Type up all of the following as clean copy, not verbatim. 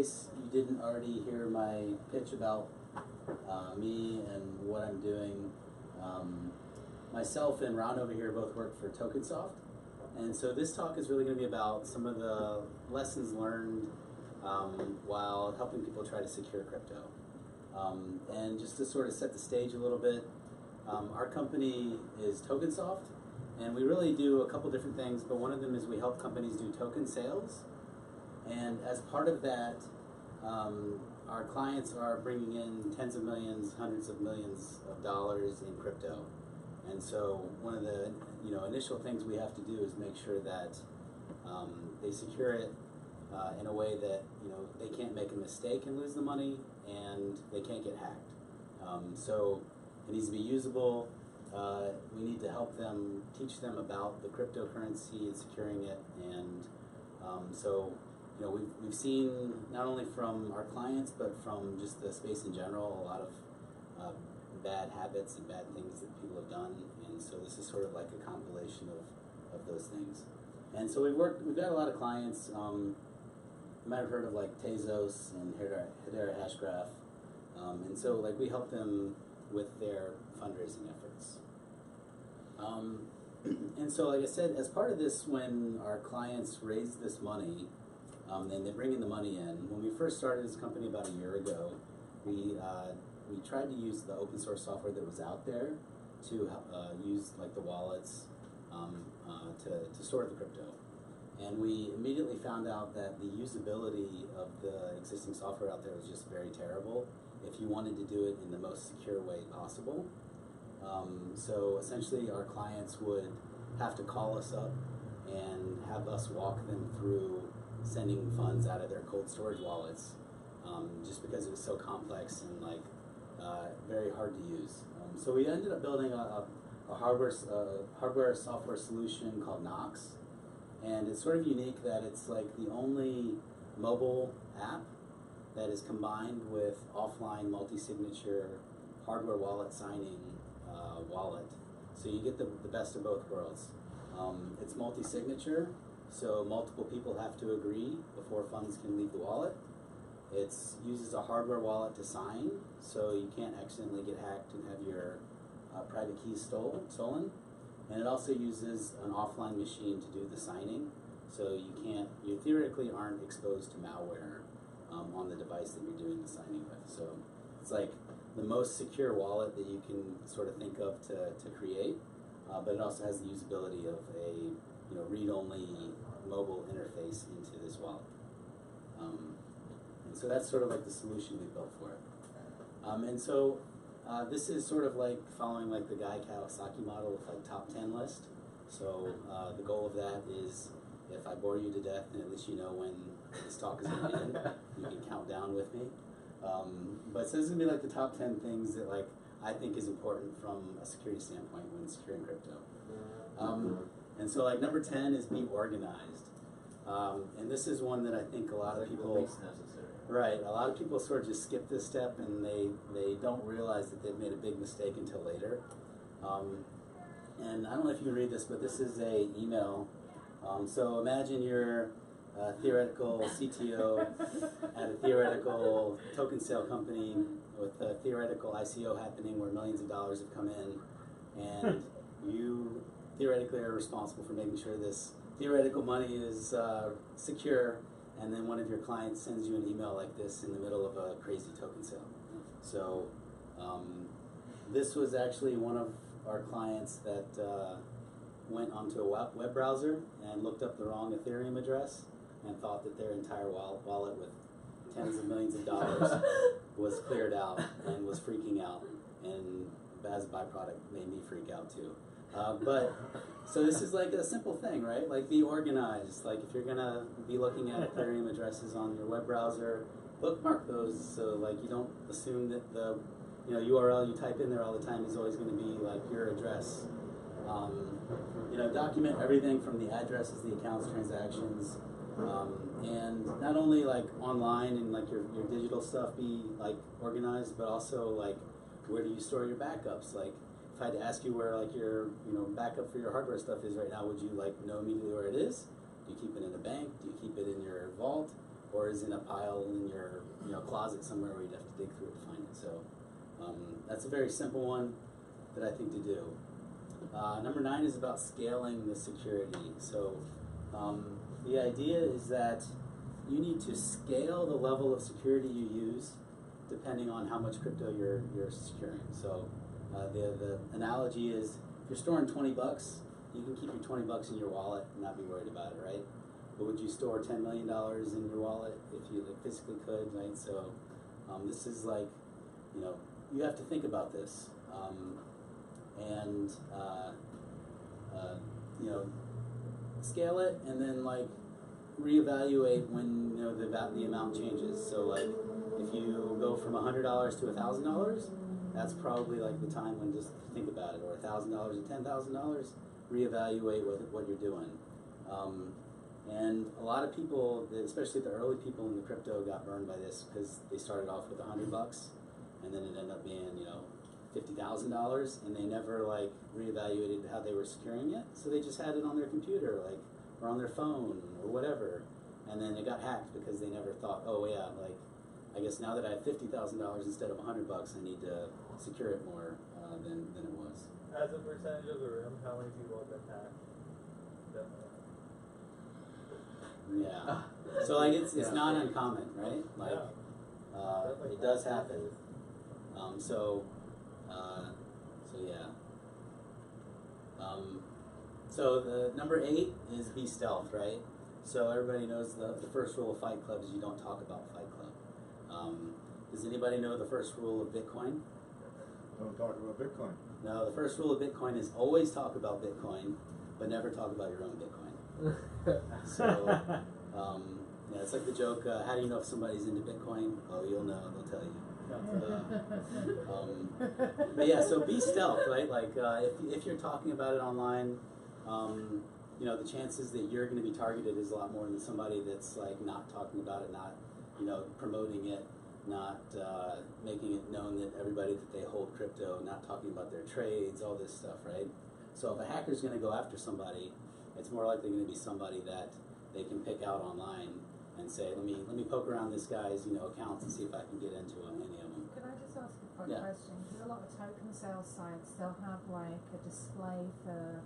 case you didn't already hear my pitch about me and what I'm doing, myself and Ron over here both work for TokenSoft. And so this talk is really going to be about some of the lessons learned while helping people try to secure crypto. And just to sort of set the stage a little bit, our company is TokenSoft, and we really do a couple different things, but one of them is we help companies do token sales. And as part of that, our clients are bringing in tens of millions, hundreds of millions of dollars in crypto. And so one of the initial things we have to do is make sure that they secure it in a way that they can't make a mistake and lose the money, and they can't get hacked. So it needs to be usable. We need to help them, teach them about the cryptocurrency and securing it. And so we've seen, not only from our clients, but from just the space in general, a lot of bad habits and bad things that people have done. And so this is sort of like a compilation of those things. And so we've got a lot of clients. You might have heard of like Tezos and Hedera Hashgraph. And so like we help them with their fundraising efforts. And so like I said, as part of this, when our clients raise this money, and they bring in the money in, when we first started this company about a year ago, we tried to use the open source software that was out there to use like the wallets to store the crypto. And we immediately found out that the usability of the existing software out there was just very terrible if you wanted to do it in the most secure way possible. So essentially our clients would have to call us up and have us walk them through sending funds out of their cold storage wallets, just because it was so complex and like very hard to use. So we ended up building a hardware software solution called Knox, and it's sort of unique that it's like the only mobile app that is combined with offline multi-signature hardware wallet signing wallet. So you get the best of both worlds. It's multi-signature, so multiple people have to agree before funds can leave the wallet. It uses a hardware wallet to sign, so you can't accidentally get hacked and have your private keys stolen. And it also uses an offline machine to do the signing, so you theoretically aren't exposed to malware on the device that you're doing the signing with. So it's like the most secure wallet that you can sort of think of to create, but it also has the usability of a read-only mobile interface into this wallet. And so that's sort of like the solution we built for it. And so this is sort of like following like the Guy Kawasaki model of like top 10 list. So the goal of that is, if I bore you to death, then at least you know when this talk is going to end. You can count down with me. But so this is going to be like the top 10 things that like I think is important from a security standpoint when securing crypto. And so like number 10 is be organized. And this is one that I think a lot of people, right, a lot of people sort of just skip this step, and they don't realize that they've made a big mistake until later. And I don't know if you can read this, but this is a email. So imagine you're a theoretical CTO at a theoretical token sale company with a theoretical ICO happening where millions of dollars have come in, and you theoretically are responsible for making sure this theoretical money is secure, and then one of your clients sends you an email like this in the middle of a crazy token sale. So this was actually one of our clients that went onto a web browser and looked up the wrong Ethereum address and thought that their entire wallet with tens of millions of dollars was cleared out and was freaking out, and as a byproduct made me freak out too. But so this is like a simple thing, right? Like be organized. Like if you're gonna be looking at Ethereum addresses on your web browser, bookmark those so like you don't assume that the URL you type in there all the time is always going to be like your address. Document everything from the addresses, the accounts, transactions, and not only like online and like your digital stuff be like organized, but also like where do you store your backups? Like if I had to ask you where like your backup for your hardware stuff is right now, would you like know immediately where it is? Do you keep it in a bank? Do you keep it in your vault? or is in a pile in your closet somewhere where you'd have to dig through it to find it. So that's a very simple one that I think to do. Number 9 is about scaling the security. So the idea is that you need to scale the level of security you use depending on how much crypto you're securing. So the analogy is if you're storing 20 bucks, you can keep your 20 bucks in your wallet and not be worried about it, right? But would you store $10 million in your wallet if you physically could, right? So this is like, you have to think about this. And scale it and then like reevaluate when the amount changes. So like if you go from $100 to $1,000, that's probably like the time when just think about it. Or $1,000 to $10,000, reevaluate what you're doing. And a lot of people, especially the early people in the crypto, got burned by this because they started off with $100 and then it ended up being $50,000, and they never like reevaluated how they were securing it. So they just had it on their computer, like, or on their phone or whatever, and then it got hacked because they never thought, oh yeah, like, I guess now that I have $50,000 instead of $100, I need to secure it more than it was. As a percentage of the room, how many people have been hacked? Definitely. Yeah. So like it's not uncommon, right? Like it does happen. So yeah. So the number 8 is be stealth, right? So everybody knows the first rule of Fight Club is you don't talk about Fight Club. Does anybody know the first rule of Bitcoin? Don't talk about Bitcoin. No, the first rule of Bitcoin is always talk about Bitcoin, but never talk about your own Bitcoin. So yeah, it's like the joke, how do you know if somebody's into Bitcoin? Oh, you'll know, they'll tell you. But yeah, so be stealth, right? Like if you're talking about it online, the chances that you're going to be targeted is a lot more than somebody that's like not talking about it, not promoting it, not making it known that everybody that they hold crypto, not talking about their trades, all this stuff, right? So if a hacker's going to go after somebody, it's more likely going to be somebody that they can pick out online and say, let me poke around this guy's accounts and see if I can get into any of them. Could I just ask a quick question? Because a lot of token sales sites, they'll have like a display for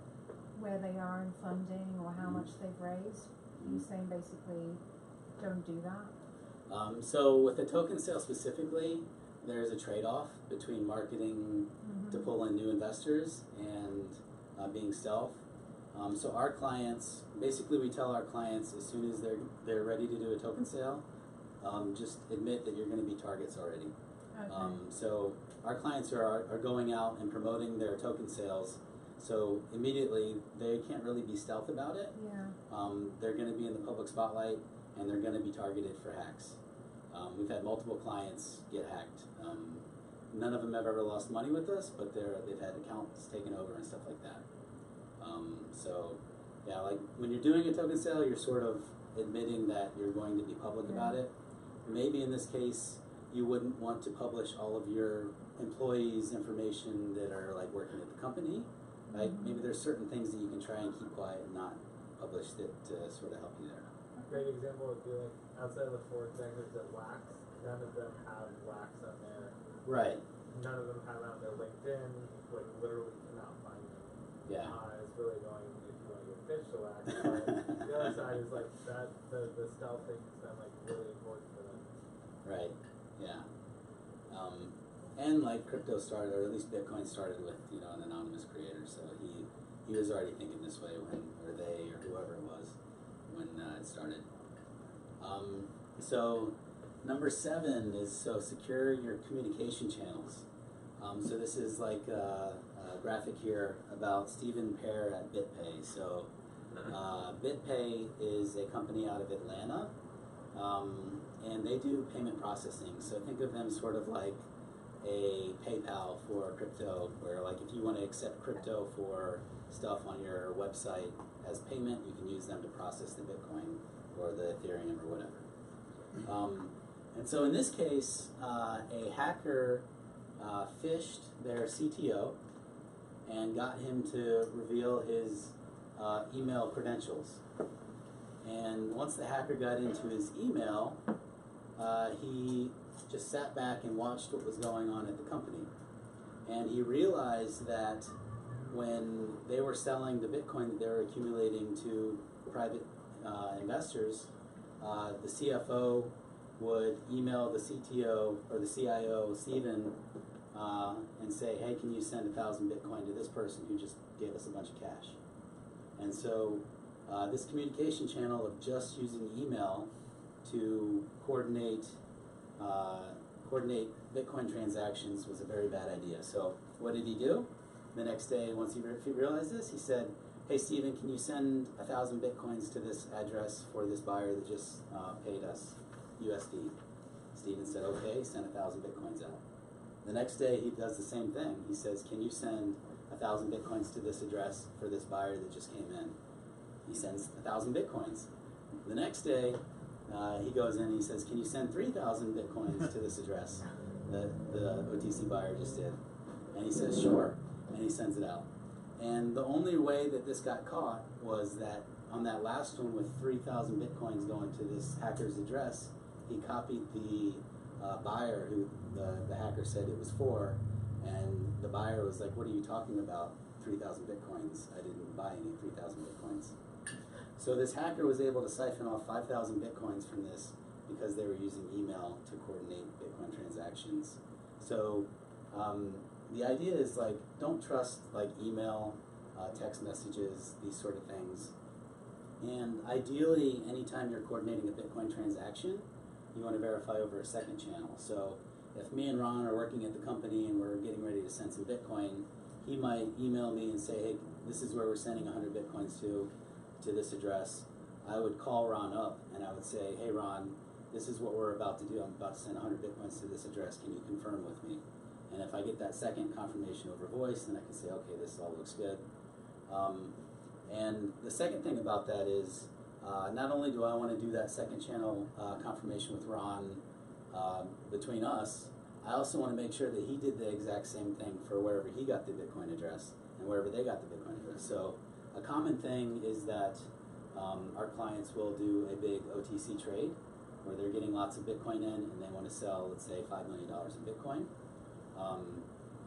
where they are in funding or how much they've raised. Are you saying basically don't do that? So with a token sale specifically, there's a trade-off between marketing to pull in new investors and being stealth. So our clients, basically we tell our clients as soon as they're ready to do a token sale, just admit that you're going to be targets already. Okay. So our clients are going out and promoting their token sales, so immediately they can't really be stealth about it. Yeah. They're going to be in the public spotlight and they're going to be targeted for hacks. We've had multiple clients get hacked. None of them have ever lost money with us, but they've had accounts taken over and stuff like that. So yeah, like when you're doing a token sale, you're sort of admitting that you're going to be public about it. Maybe in this case, you wouldn't want to publish all of your employees' information that are like working at the company, right? Maybe there's certain things that you can try and keep quiet and not publish that to sort of help you there. A great example would be like outside of the 4 executives at Wax, none of them have Wax on there. Right. None of them have it on their LinkedIn. Like literally cannot find them. Yeah. It's really annoying if you want to get pitched to Wax. But the other side is like that the stealth thing has been like really important for them. Right. Yeah. And like crypto started, or at least Bitcoin started with an anonymous creator, so he was already thinking this way when, or they, or whoever it was, when it started. So number 7 is secure your communication channels. So this is like a graphic here about Stephen Pear at BitPay. So BitPay is a company out of Atlanta, and they do payment processing. So think of them sort of like a PayPal for crypto, where like if you want to accept crypto for stuff on your website as payment, you can use them to process the Bitcoin or the Ethereum or whatever. And so in this case, a hacker phished their CTO and got him to reveal his email credentials. And once the hacker got into his email, he just sat back and watched what was going on at the company. And he realized that when they were selling the Bitcoin that they were accumulating to private investors, the CFO would email the CTO or the CIO, Steven, and say, hey, can you send 1,000 Bitcoin to this person who just gave us a bunch of cash? And so this communication channel of just using email to coordinate Bitcoin transactions was a very bad idea. So what did he do? The next day, once he realized this, he said, hey, Steven, can you send 1,000 Bitcoins to this address for this buyer that just paid us USD? Steven said, okay, send 1,000 Bitcoins out. The next day, he does the same thing. He says, can you send 1,000 Bitcoins to this address for this buyer that just came in? He sends 1,000 Bitcoins. The next day, he goes in and he says, can you send 3,000 Bitcoins to this address that the OTC buyer just did? And he says, sure, and he sends it out. And the only way that this got caught was that on that last one with 3,000 Bitcoins going to this hacker's address, he copied the buyer who the hacker said it was for, and the buyer was like, what are you talking about, 3,000 Bitcoins? I didn't buy any 3,000 Bitcoins. So this hacker was able to siphon off 5,000 Bitcoins from this because they were using email to coordinate Bitcoin transactions. So the idea is, like, don't trust like email, text messages, these sort of things. And ideally, anytime you're coordinating a Bitcoin transaction, you want to verify over a second channel. So if me and Ron are working at the company and we're getting ready to send some Bitcoin, he might email me and say, hey, this is where we're sending 100 Bitcoins to this address. I would call Ron up and I would say, hey Ron, this is what we're about to do. I'm about to send 100 Bitcoins to this address. Can you confirm with me? And if I get that second confirmation over voice, then I can say, okay, this all looks good. And the second thing about that is, not only do I want to do that second channel confirmation with Ron between us, I also want to make sure that he did the exact same thing for wherever he got the Bitcoin address and wherever they got the Bitcoin address. So a common thing is that our clients will do a big OTC trade where they're getting lots of Bitcoin in and they want to sell, let's say, $5 million in Bitcoin.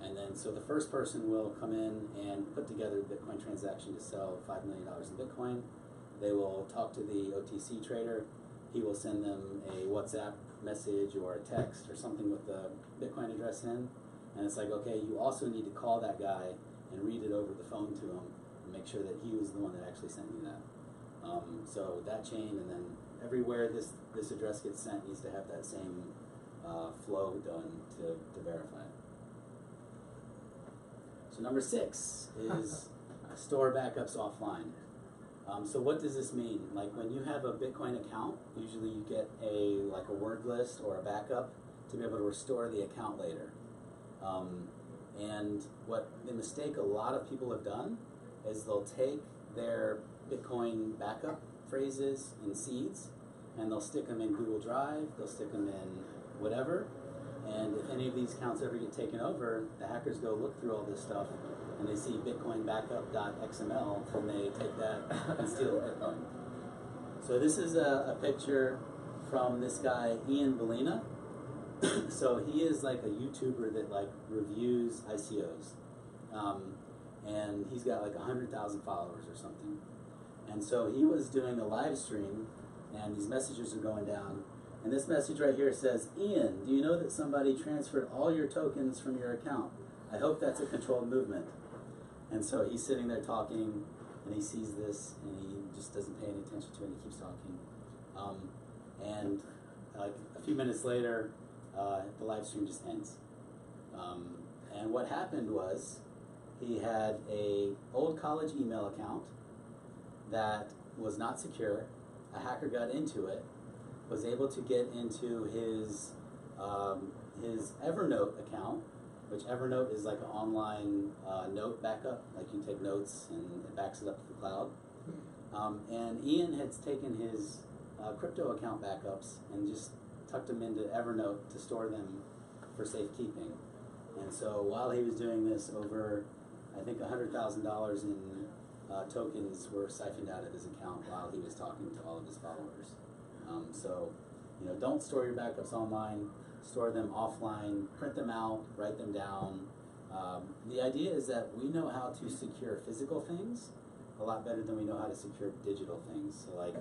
And then so the first person will come in and put together a Bitcoin transaction to sell $5 million in Bitcoin. They will talk to the OTC trader. He will send them a WhatsApp message or a text or something with the Bitcoin address in. And it's like, okay, you also need to call that guy and read it over the phone to him and make sure that he was the one that actually sent you that. So that chain, and then everywhere this address gets sent needs to have that same flow done to verify it. So number 6 is store backups offline. So what does this mean? Like when you have a Bitcoin account, usually you get a word list or a backup to be able to restore the account later. And what the mistake a lot of people have done is they'll take their Bitcoin backup phrases and seeds and they'll stick them in Google Drive, they'll stick them in whatever, and if any of these accounts ever get taken over, the hackers go look through all this stuff and they see Bitcoin backup.xml and they take that and steal the Bitcoin. So this is a picture from this guy, Ian Bellina. So he is like a YouTuber that like reviews ICOs. And he's got like 100,000 followers or something. And so he was doing a live stream and these messages are going down. And this message right here says, Ian, do you know that somebody transferred all your tokens from your account? I hope that's a controlled movement. And so he's sitting there talking and he sees this and he just doesn't pay any attention to it and he keeps talking. And like a few minutes later, the live stream just ends. And what happened was he had a old college email account that was not secure. A hacker got into it, was able to get into his Evernote account, which Evernote is like an online note backup, like you take notes and it backs it up to the cloud. And Ian had taken his crypto account backups and just tucked them into Evernote to store them for safekeeping. And so while he was doing this, over I think $100,000 in tokens were siphoned out of his account while he was talking to all of his followers. So, don't store your backups online, store them offline, print them out, write them down. The idea is that we know how to secure physical things a lot better than we know how to secure digital things. So like,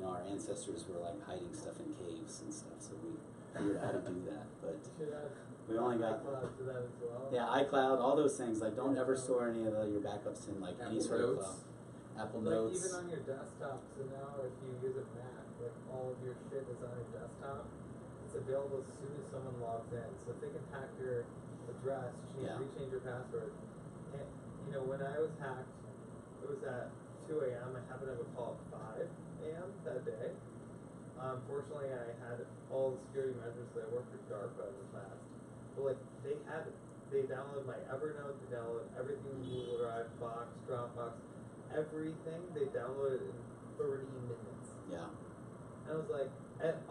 our ancestors were like hiding stuff in caves and stuff, so we figured out how to do that. But we only got iCloud to that as well. Yeah, iCloud, all those things. Like, don't ever store any of your backups in like any sort of cloud. Apple Like Notes. even on your desktop, so now if you use a Mac, like all of your shit is on your desktop, it's available as soon as someone logs in. So if they can hack your address, rechange your password. And, when I was hacked, it was at 2 a.m. I happened to have a call at 5 a.m. that day. Fortunately, I had all the security measures that I worked for DARPA in the past. But like, they downloaded my Evernote, they downloaded everything in Google Drive, Box, Dropbox, everything they downloaded in 30 minutes. Yeah. And I was like,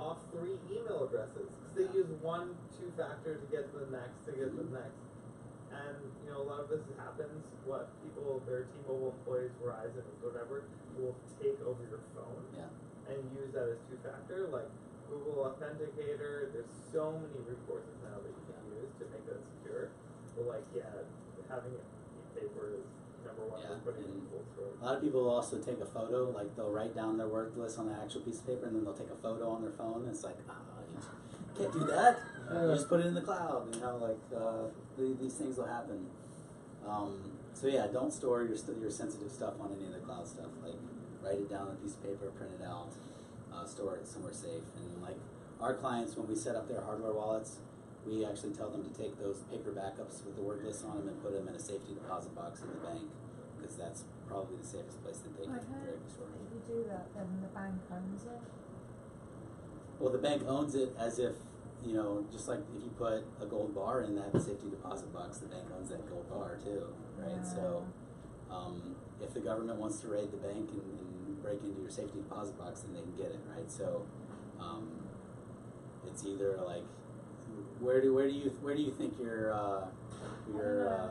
off 3 email addresses, because they use 1 2-factor to get to the next, And, a lot of this happens, their T-Mobile employees, Verizon, whatever, will take over your phone and use that as 2-factor, like Google Authenticator. There's so many recourses now that you can use to make that secure. But having it be paper is number one. Putting it in full throat. A lot of people will also take a photo, like they'll write down their word list on the actual piece of paper, and then they'll take a photo on their phone. It's like, you can't do that. You just put it in the cloud. These things will happen. So don't store your sensitive stuff on any of the cloud stuff. Like, write it down on a piece of paper, print it out, store it somewhere safe. And like our clients, when we set up their hardware wallets, we actually tell them to take those paper backups with the word list on them and put them in a safety deposit box in the bank, because that's probably the safest place that they can directly store it. If you do that, then the bank owns it. Well, the bank owns it as if, just like if you put a gold bar in that safety deposit box, the bank owns that gold bar too, right? Yeah. So if the government wants to raid the bank and break into your safety deposit box, then they can get it, right? So it's either like, where do you think your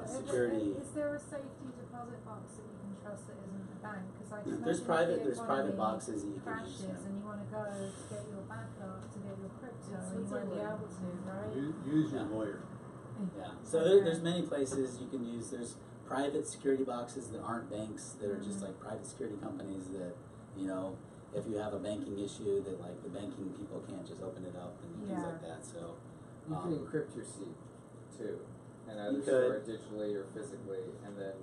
security? Is there a safety deposit box that you can trust that isn't the bank? Because I can There's private boxes that you can crashes use. and you want to go to get your backup, to get your crypto, and you won't be able to, right? Use your lawyer. Yeah. So there's many places you can use. There's private security boxes that aren't banks, that are just like private security companies that, if you have a banking issue, that like the banking people can't just open it up and things like that. So you can encrypt your seed too, and either store it digitally or physically, and then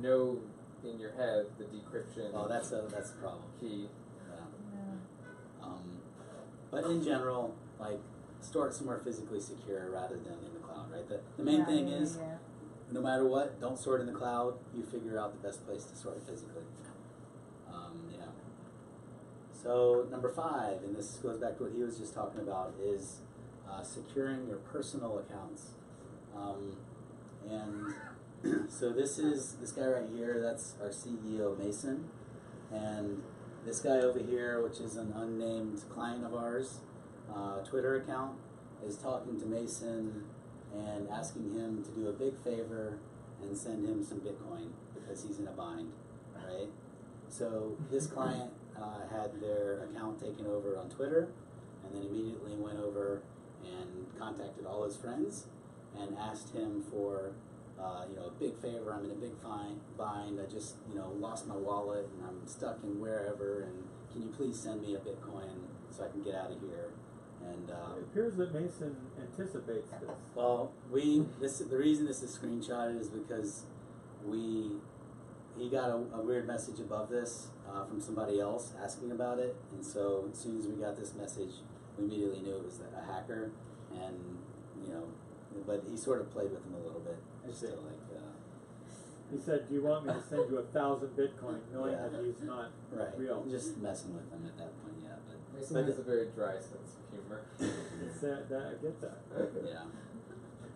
know in your head the decryption. Oh, that's a problem. Key. Yeah. But in general, like, store it somewhere physically secure rather than in the cloud, right? The main thing is, no matter what, don't store it in the cloud. You figure out the best place to store it physically. So number 5, and this goes back to what he was just talking about, is securing your personal accounts. And so this guy right here, that's our CEO, Mason. And this guy over here, which is an unnamed client of ours, Twitter account, is talking to Mason and asking him to do a big favor and send him some Bitcoin because he's in a bind, right? So this client had their account taken over on Twitter, and then immediately went over and contacted all his friends and asked him for a big favor. I'm in a big bind. I just lost my wallet and I'm stuck in wherever, and can you please send me a Bitcoin so I can get out of here? And it appears that Mason anticipates this. well, the reason this is screenshotted is because he got a weird message above this from somebody else asking about it, and so as soon as we got this message, we immediately knew it was a hacker, and but he sort of played with him a little bit, just to like. He said, "Do you want me to send you 1,000 Bitcoin?" Knowing that he's not real. Just messing with him at that point, yeah. Mason has a very dry sense of humor. I get that. Yeah.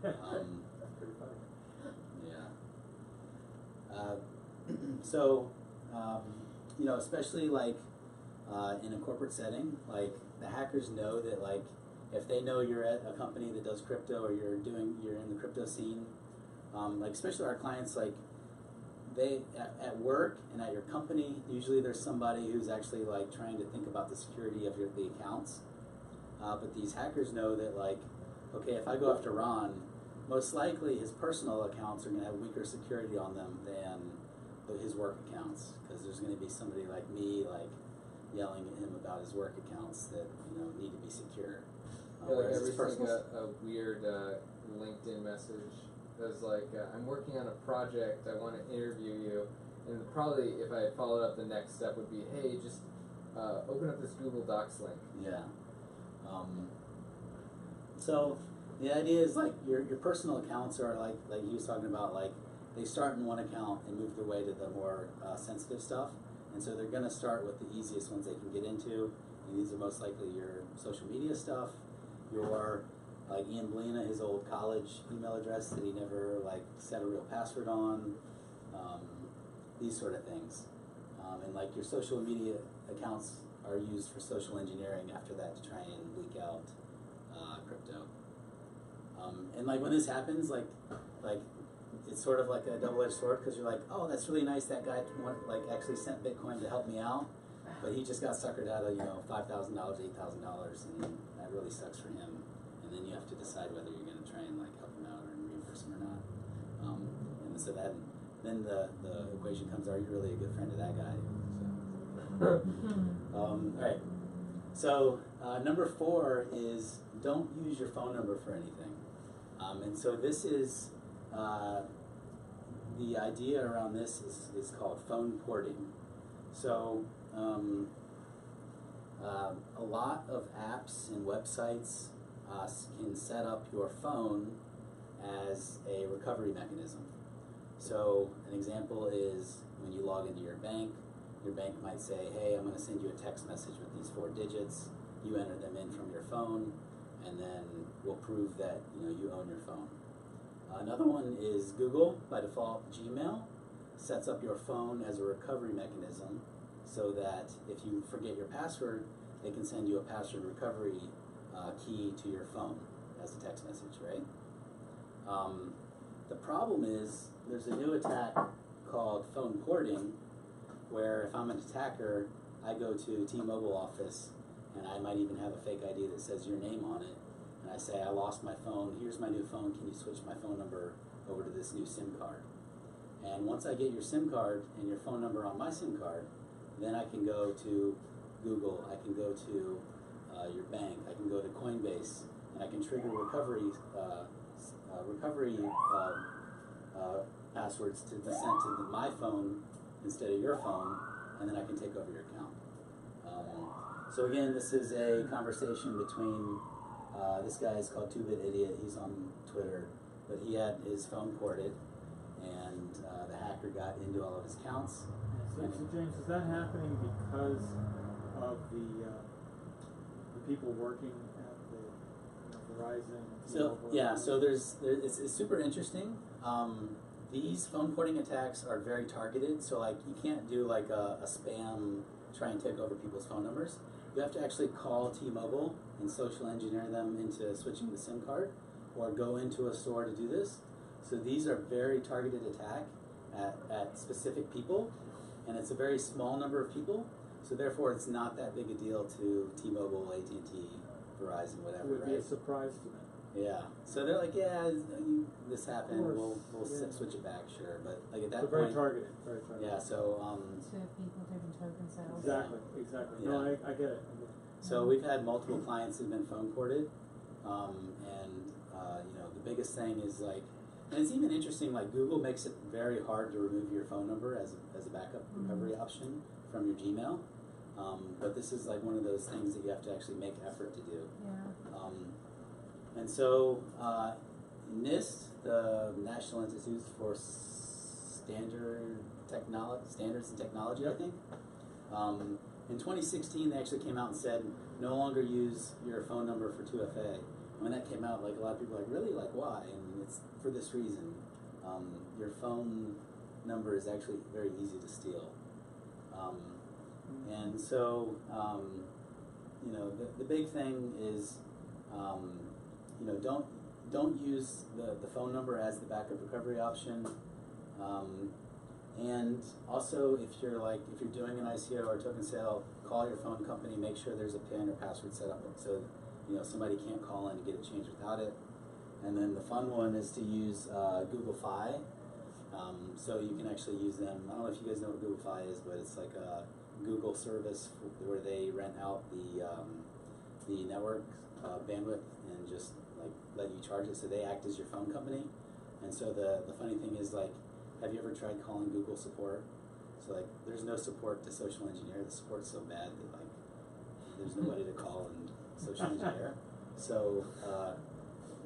That's pretty funny. Yeah. So, especially like in a corporate setting, like the hackers know that like if they know you're at a company that does crypto or you're in the crypto scene, like especially our clients, like they at work and at your company, usually there's somebody who's actually like trying to think about the security of the accounts. But these hackers know that, like, okay, if I go after Ron, most likely his personal accounts are going to have weaker security on them than his work accounts, because there's going to be somebody like me, like, yelling at him about his work accounts that, you know, need to be secure. Yeah, like Whereas his every personal a weird LinkedIn message that's like, I'm working on a project, I want to interview you, and probably if I had followed up, the next step would be, hey, just open up this Google Docs link. Yeah. So the idea is, like, your personal accounts are like he was talking about, like, they start in one account and move their way to the more sensitive stuff, and so they're going to start with the easiest ones they can get into, and these are most likely your social media stuff, your, like, Ian Blina, his old college email address that he never, like, set a real password on, these sort of things. And, like, your social media accounts are used for social engineering after that to try and leak out crypto. And, like, when this happens, like it's sort of like a double-edged sword, because you're like, oh, that's really nice, that guy actually sent Bitcoin to help me out, but he just got suckered out of, you know, $5,000, $8,000, and that really sucks for him. And then you have to decide whether you're going to try and, like, help him out or reimburse him or not. And so then the equation comes: are you really a good friend of that guy? So, all right. So number 4 is don't use your phone number for anything. And so this is the idea around this is called phone porting. So a lot of apps and websites can set up your phone as a recovery mechanism. So an example is when you log into your bank might say, hey, I'm going to send you a text message with these 4 digits. You enter them in from your phone, and then we'll prove that, you know, you own your phone. Another one is Google, by default. Gmail sets up your phone as a recovery mechanism so that if you forget your password, they can send you a password recovery key to your phone as a text message, right? The problem is there's a new attack called phone porting, where if I'm an attacker, I go to T-Mobile office, and I might even have a fake ID that says your name on it, and I say, I lost my phone, here's my new phone, can you switch my phone number over to this new SIM card? And once I get your SIM card and your phone number on my SIM card, then I can go to Google, I can go to your bank, I can go to Coinbase, and I can trigger recovery passwords to be sent to my phone instead of your phone, and then I can take over your account. So again, this is a conversation between, this guy is called 2-Bit Idiot, he's on Twitter, but he had his phone ported, and the hacker got into all of his accounts. So James, is that happening because of the people working at the Verizon? So yeah, so it's super interesting. These phone porting attacks are very targeted. So, like, you can't do like a spam try and take over people's phone numbers. You have to actually call T-Mobile and social engineer them into switching the SIM card, or go into a store to do this. So these are very targeted attack at specific people, and it's a very small number of people. So therefore, it's not that big a deal to T-Mobile, AT&T, Verizon, whatever. It would be right? a surprise to them. Yeah. So they're like, yeah, this happened. We'll switch it back, sure. But like at that point, very targeted. Very targeted. yeah. So To people doing token sales. Exactly. Yeah. No, I get it. so we've had multiple clients who've been phone ported, and you know, the biggest thing is like, and it's even interesting. Like, Google makes it very hard to remove your phone number as a backup recovery option from your Gmail. But this is like one of those things that you have to actually make effort to do. Yeah. And so NIST, the National Institute for Standards and Technology, I think, in 2016 they actually came out and said no longer use your phone number for 2FA. And when that came out, like, a lot of people were like, really? Like, why? And it's for this reason. Your phone number is actually very easy to steal. And so, you know, the big thing is, you know, don't use the phone number as the backup recovery option. And also, if you're doing an ICO or token sale, call your phone company, make sure there's a PIN or password set up so somebody can't call in and get it changed without it. And then the fun one is to use Google Fi. So you can actually use them. I don't know if you guys know what Google Fi is, but it's like a Google service where they rent out the network bandwidth and just like let you charge it. So they act as your phone company. And so the funny thing is, like, have you ever tried calling Google support? So like, there's no support to social engineer. The support's so bad that like, there's nobody to call and social engineer. So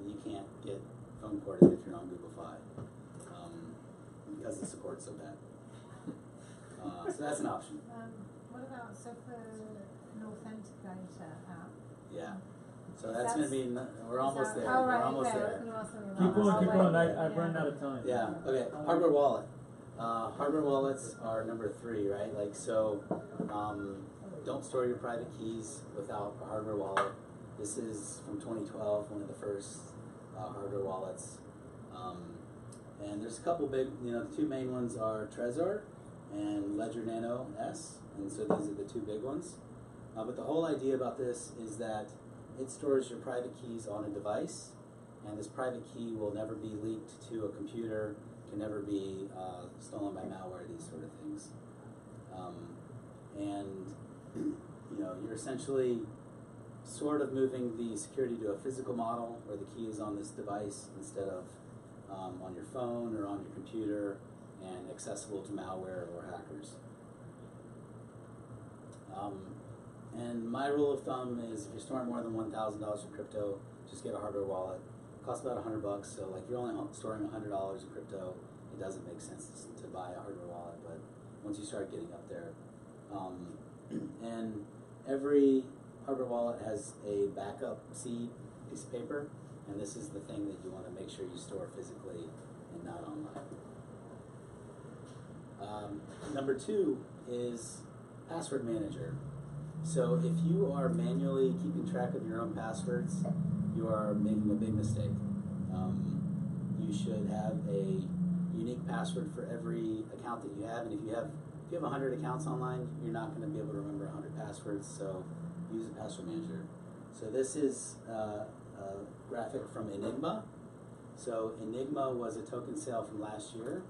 you can't get phone ported if you're on Google Fi because the support's so bad. So that's an option. What about for an authenticator app? Yeah. So that's going to be, we're almost there. Oh, right, We're almost okay. there. Keep going. I've run out of time. Yeah, okay. Hardware wallet. Hardware wallets are number 3, right? Like, so don't store your private keys without a hardware wallet. This is from 2012, one of the first hardware wallets. And there's a couple big, the 2 main ones are Trezor and Ledger Nano S, and so these are the 2 big ones. But the whole idea about this is that it stores your private keys on a device, and this private key will never be leaked to a computer, can never be stolen by malware, these sort of things. And you're essentially sort of moving the security to a physical model where the key is on this device instead of on your phone or on your computer and accessible to malware or hackers. And my rule of thumb is if you're storing more than $1,000 of crypto, just get a hardware wallet. It costs about $100, so like you're only storing $100 of crypto, it doesn't make sense to buy a hardware wallet, but once you start getting up there. And every hardware wallet has a backup seed piece of paper, and this is the thing that you want to make sure you store physically and not online. Number 2 is password manager. So if you are manually keeping track of your own passwords, you are making a big mistake. You should have a unique password for every account that you have, and if you have 100 accounts online, you're not going to be able to remember 100 passwords, so use a password manager. So this is a graphic from Enigma. So Enigma was a token sale from last year.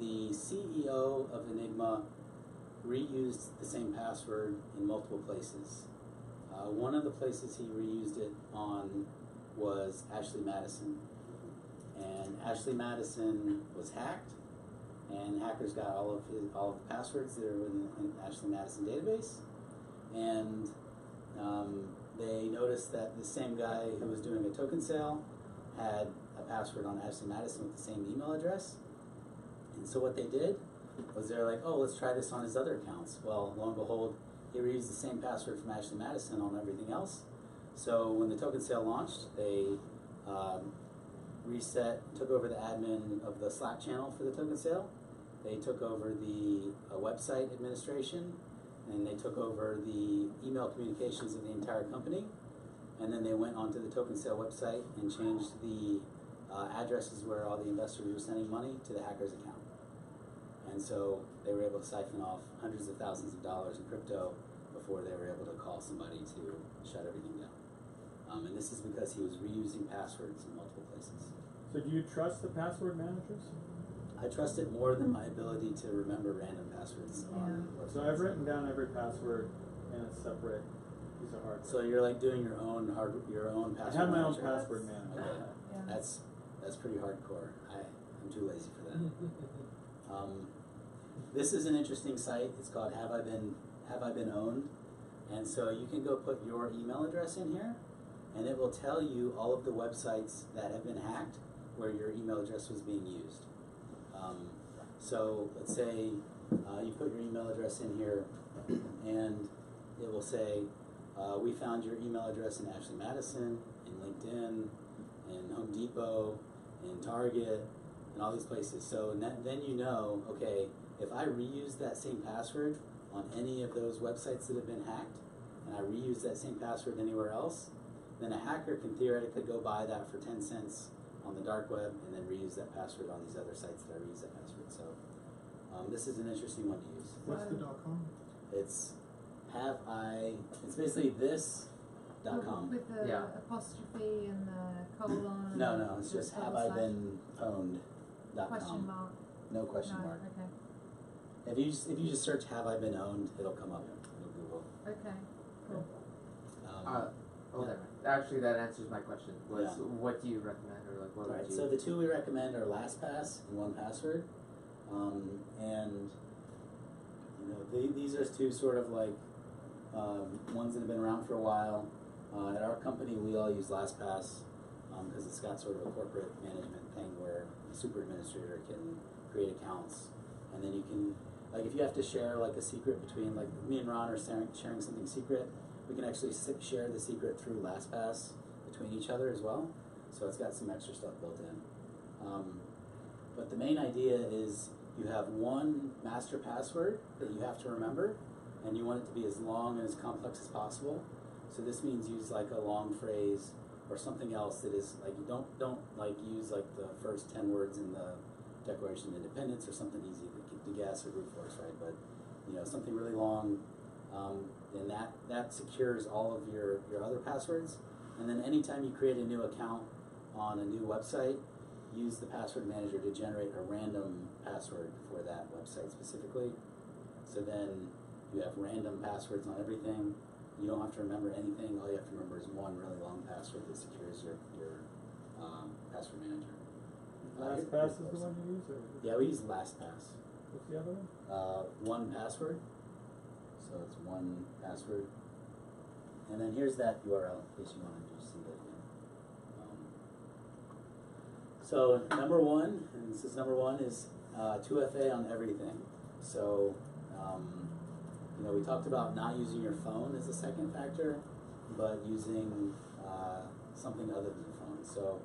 The CEO of Enigma reused the same password in multiple places. One of the places he reused it on was Ashley Madison. And Ashley Madison was hacked, and hackers got all of the passwords that are in the Ashley Madison database. And they noticed that the same guy who was doing a token sale had a password on Ashley Madison with the same email address. And so what they did was they're like, oh, let's try this on his other accounts. Well, lo and behold, he reused the same password from Ashley Madison on everything else. So when the token sale launched, they took over the admin of the Slack channel for the token sale. They took over the website administration, and they took over the email communications of the entire company. And then they went onto the token sale website and changed the addresses where all the investors were sending money to the hacker's account. And so they were able to siphon off hundreds of thousands of dollars in crypto before they were able to call somebody to shut everything down. And this is because he was reusing passwords in multiple places. So do you trust the password managers? I trust it more than my ability to remember random passwords on websites. So I've written down every password in a separate piece of hardware. So you're like doing your own password I have my own manager? password manager. Okay. Yeah. That's pretty hardcore. I'm too lazy for that. This is an interesting site. It's called Have I Been Owned? And so you can go put your email address in here, and it will tell you all of the websites that have been hacked where your email address was being used. So let's say you put your email address in here, and it will say, we found your email address in Ashley Madison, in LinkedIn, in Home Depot, in Target, and all these places. So then you know, okay, if I reuse that same password on any of those websites that have been hacked, and I reuse that same password anywhere else, then a hacker can theoretically go buy that for 10 cents on the dark web and then reuse that password on these other sites that I reuse that password. So this is an interesting one to use. What's the .com? It's it's basically this.com. With the Yeah. apostrophe and the colon. No, it's the just double have I slash. been pwned.com. Question mark. No question No, mark. okay. If you just search have I been owned, it'll come up in Google. Okay, cool. Never mind. Actually, that answers my question. Was Yeah. what do you recommend, or like what Right, would you? so the two we recommend are LastPass and 1Password. And these are two sort of like ones that have been around for a while. At our company, we all use LastPass because it's got sort of a corporate management thing where the super administrator can create accounts, and then you can, like, if you have to share like a secret between, like, me and Ron are sharing something secret, we can actually share the secret through LastPass between each other as well. So it's got some extra stuff built in. But the main idea is you have one master password that you have to remember, and you want it to be as long and as complex as possible. So this means use like a long phrase or something else that is like, you don't like use like the first 10 words in the Declaration of Independence or something easy to guess or brute force, right? But something really long, and that secures all of your other passwords. And then anytime you create a new account on a new website, use the password manager to generate a random password for that website specifically. So then you have random passwords on everything. You don't have to remember anything. All you have to remember is one really long password that secures your password manager. LastPass is the one you use, or Yeah, we use LastPass. what's the other one? 1Password. So it's 1Password. And then here's that URL in case you wanted to see that again. So number one, and this is number one, is 2FA on everything. So we talked about not using your phone as a second factor, but using something other than the phone. So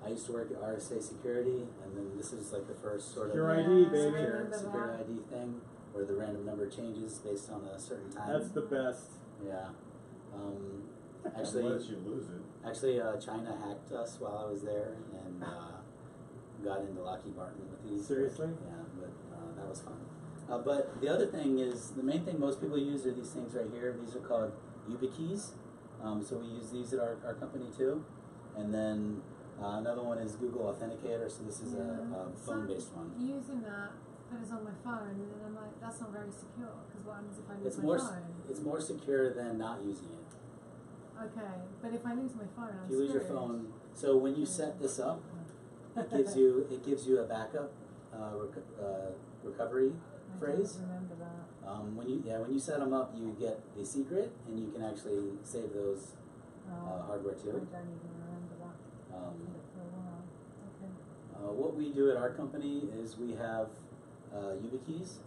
I used to work at RSA Security, and then this is like the first sort Secure of ID, baby. secure ID thing, where the random number changes based on a certain time. That's the best. Yeah. Unless you lose it. Actually, China hacked us while I was there and got into Lockheed Martin with these. Seriously? Yeah, but that was fun. But the other thing is, the main thing most people use are these things right here. These are called YubiKeys. So we use these at our company too. And then another one is Google Authenticator. So this is a phone-based one. Using that is on my phone, and then I'm like, that's not very secure, because what happens if I lose my phone? It's more secure than not using it. Okay, but if I lose my phone, I'm If you lose your screwed. phone, so when you set this up, it gives you a backup recovery phrase. I don't remember that. When you set them up, you get the secret, and you can actually save those hardware I too. don't even remember that. I did it for a while. Okay. What we do at our company is we have YubiKeys.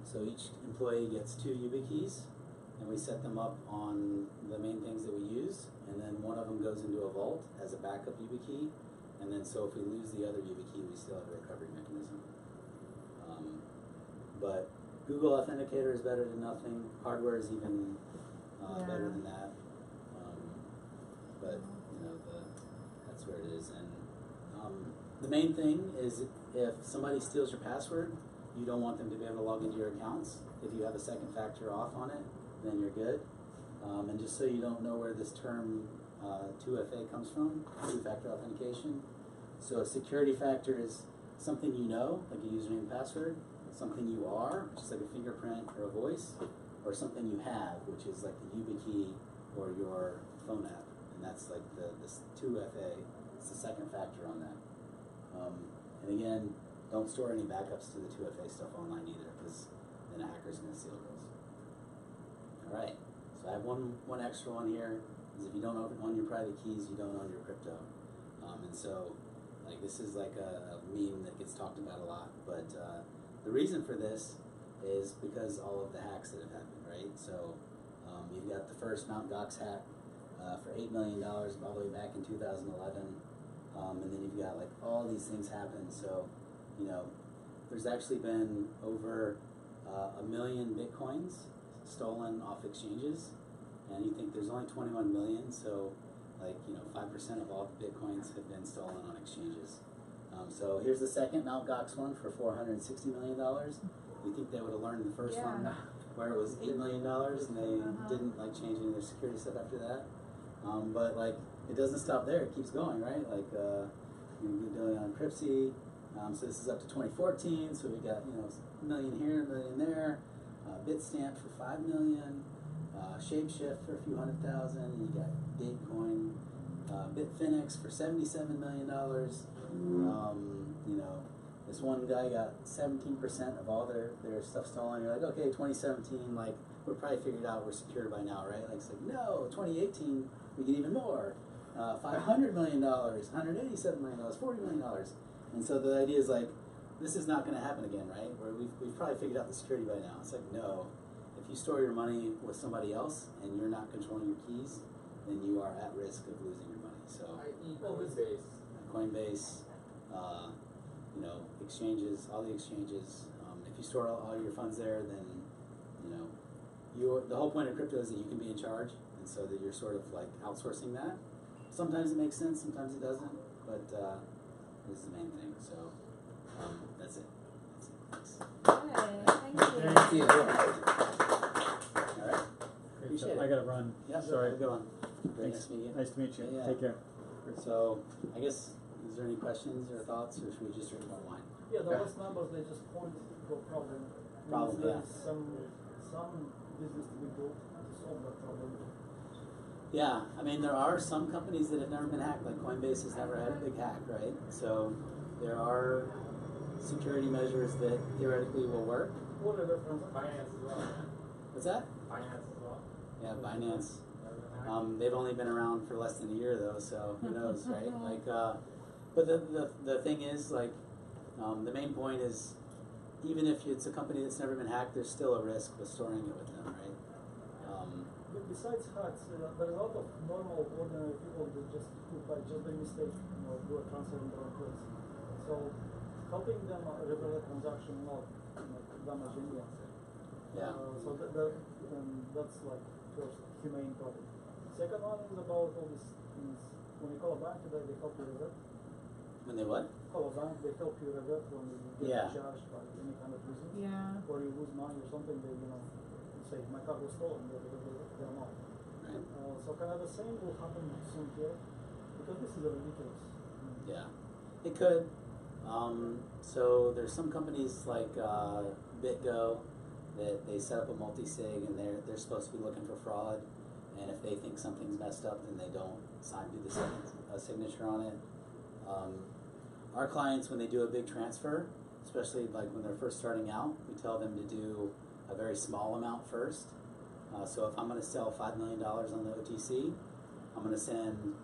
So each employee gets 2 YubiKeys, and we set them up on the main things that we use, and then one of them goes into a vault as a backup YubiKey, and then so if we lose the other YubiKey, we still have a recovery mechanism. But Google Authenticator is better than nothing. Hardware is even better than that. But that's where it is. And the main thing is, if somebody steals your password, you don't want them to be able to log into your accounts. If you have a second factor off on it, then you're good. And just so you don't know where this term 2FA comes from, two-factor authentication. So a security factor is something you know, like a username and password, something you are, which is like a fingerprint or a voice, or something you have, which is like the YubiKey or your phone app. And that's like this 2FA, it's the second factor on that. And again, don't store any backups to the 2FA stuff online either, because then a hacker's going to steal those. All right, so I have one extra one here, is if you don't own your private keys, you don't own your crypto. And so, like, this is like a meme that gets talked about a lot, but the reason for this is because all of the hacks that have happened, right? So you've got the first Mt. Gox hack for $8 million all the way back in 2011. And then you've got like all these things happen. So, there's actually been over 1 million Bitcoins stolen off exchanges. And you think there's only 21 million. So, like, 5% of all the Bitcoins have been stolen on exchanges. So here's the second Mt. Gox one for $460 million. You think they would have learned the first one where it was $8 million and they didn't like change any of their security stuff after that? But like it doesn't stop there; it keeps going, right? Like you're doing on Cryptsy. So this is up to 2014. So we got a million here, a million there. Bitstamp for $5 million. Shapeshift for a few $100,000. You got Datecoin, Bitfinex for $77 million. This one guy got 17% of all their stuff stolen. You're like, okay, 2017, like we're probably figured out we're secure by now, right? Like it's like, no, 2018 we get even more. $500 million, $187 million, $40 million. And so the idea is like, this is not going to happen again, right? Where we've probably figured out the security by now. It's like, no, if you store your money with somebody else and you're not controlling your keys, then you are at risk of losing your money. So, Coinbase, exchanges, all the exchanges. If you store all your funds there, then the whole point of crypto is that you can be in charge, and so that you're sort of like outsourcing that. Sometimes it makes sense, sometimes it doesn't, but this is the main thing. So that's it. Thanks. Okay, thank you. All right. Appreciate it. I gotta run. Yeah, Sorry. Have a good one. Very Thanks. nice to meet you. Nice to meet you. Yeah. Take care. So I guess, is there any questions or thoughts, or should we just drink more wine? Yeah, the last numbers they just point to a problem. Problem, Means yeah. There's some business to be built to solve that problem. Yeah, I mean, there are some companies that have never been hacked, like Coinbase has never had a big hack, right? So there are security measures that theoretically will work. What are the reference? Finance as well. What's that? Finance as well. Yeah, Binance. They've only been around for less than a year though, so who knows, right? Like, but the thing is, like, the main point is, even if it's a company that's never been hacked, there's still a risk with storing it with them, right? But besides hacks, there are a lot of normal, ordinary people that just by mistake, do a transfer in the wrong place. So helping them reveal a transaction not damage anyone. Yeah. So that's like first humane topic. Second one is about all these things. When you call a bank, they help you revert. When they what? Call a bank, they help you revert when you get charged by any kind of reason. Yeah. Or you lose money or something, they say my car was stolen, they revert the amount. Right. So kind of the same will happen soon here, because this is ridiculous. Yeah, it could. So there's some companies like BitGo that they set up a multi-sig, and they're supposed to be looking for fraud. And if they think something's messed up, then they don't do the signature on it. Our clients, when they do a big transfer, especially like when they're first starting out, we tell them to do a very small amount first. So if I'm going to sell $5 million on the OTC, I'm going to send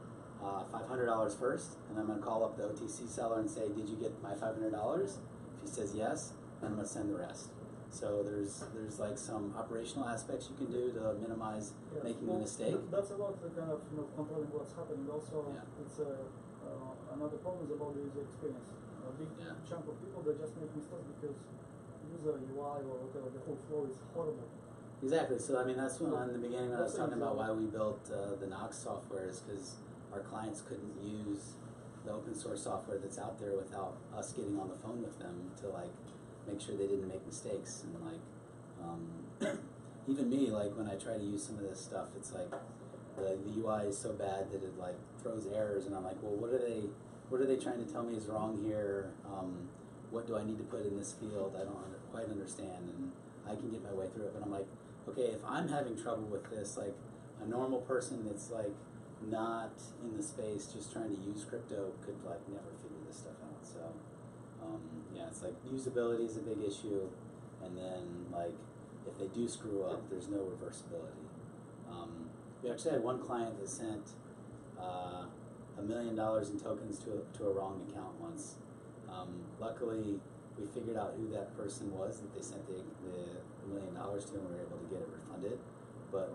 $500 first, and I'm going to call up the OTC seller and say, did you get my $500? If he says yes, then I'm going to send the rest. So there's like some operational aspects you can do to minimize making a mistake. That's about the kind of controlling what's happening. Also, it's another problem is about the user experience. A big chunk of people that just make mistakes because user UI or whatever, the whole flow is horrible. Exactly. So I mean, that's when in the beginning when I was talking about why we built the Knox software is because our clients couldn't use the open source software that's out there without us getting on the phone with them to like make sure they didn't make mistakes. And like even me, like when I try to use some of this stuff, it's like the UI is so bad that it like throws errors, and I'm like, well, what are they trying to tell me is wrong here? What do I need to put in this field? I don't quite understand, and I can get my way through it. But I'm like, okay, if I'm having trouble with this, like a normal person that's like not in the space, just trying to use crypto, could like never figure this stuff out. So it's like usability is a big issue, and then like if they do screw up, there's no reversibility. We actually had one client that sent $1 million in tokens to a wrong account once. Luckily, we figured out who that person was that they sent the $1 million to, and we were able to get it refunded. But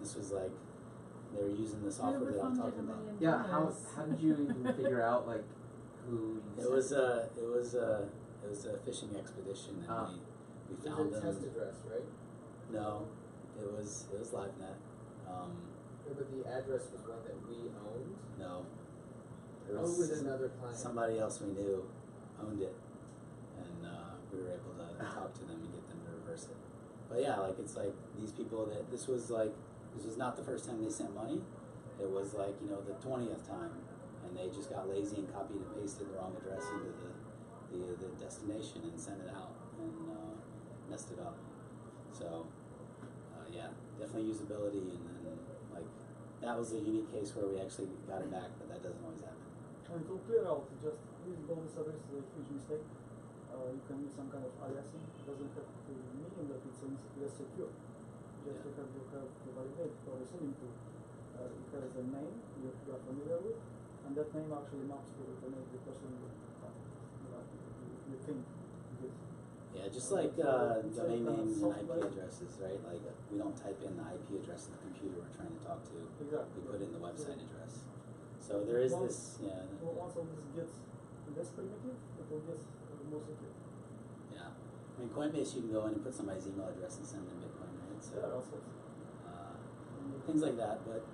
this was like they were using the software that I'm talking about. Yeah, how did you even figure out like who? It was a fishing expedition, and we found them. Test address, right? No, it was LiveNet. But the address was one that we owned? No. It Oh, it was another client. somebody else we knew owned it, and we were able to talk to them and get them to reverse it. But yeah, like it's like these people that this was not the first time they sent money. It was like, you know, the 20th time, and they just got lazy and copied and pasted the wrong address into the destination and sent it out and messed it up. So yeah, definitely usability, and then like that was a unique case where we actually got it back, but that doesn't always happen. And to clear out, just using all this address is a huge mistake. You can use some kind of aliasing. It doesn't have to mean that it's less secure. Just you have to validate or receiving to. It has a name you are familiar with, and that name actually maps to the name the person you think it is. Yeah, just like domain names and IP addresses, right? Like we don't type in the IP address of the computer we're trying to talk to. Exactly. We put in the website address. So there is this, yeah. Once all this gets less primitive, it will get more secure. Yeah. I mean, Coinbase, you can go in and put somebody's email address and send them Bitcoin, right? So Yeah, also. things like that, but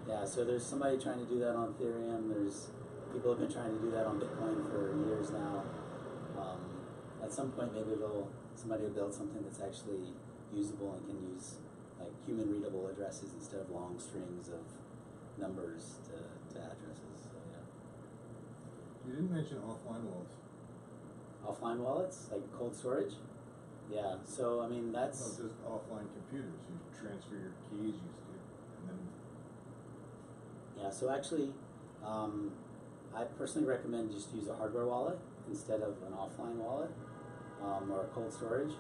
yeah. So there's somebody trying to do that on Ethereum. There's people have been trying to do that on Bitcoin for years now. At some point, maybe somebody will build something that's actually usable and can use like human readable addresses instead of long strings of numbers to addresses. So, yeah. You didn't mention offline wallets. Offline wallets, like cold storage. Yeah. So I mean that's. No, just offline computers. You transfer your keys, and then. Yeah. So actually, I personally recommend just use a hardware wallet instead of an offline wallet or a cold storage,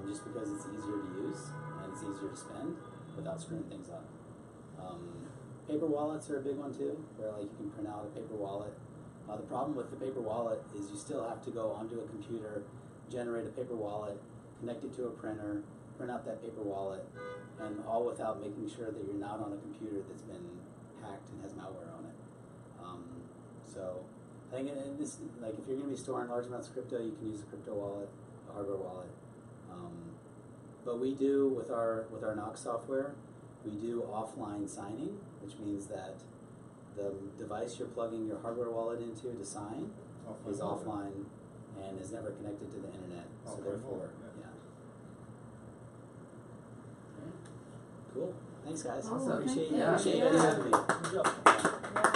just because it's easier to use and it's easier to spend without screwing things up. Paper wallets are a big one too, where like you can print out a paper wallet. The problem with the paper wallet is you still have to go onto a computer, generate a paper wallet, connect it to a printer, print out that paper wallet, and all without making sure that you're not on a computer that's been hacked and has malware on it. So I think this, like if you're going to be storing large amounts of crypto, you can use a crypto wallet, a hardware wallet. But we do with our Knox software, we do offline signing, which means that the device you're plugging your hardware wallet into to sign is offline and is never connected to the internet. So therefore, yeah. Cool. Thanks, guys. Awesome. Appreciate Thank you. you guys having me. Good job. Yeah.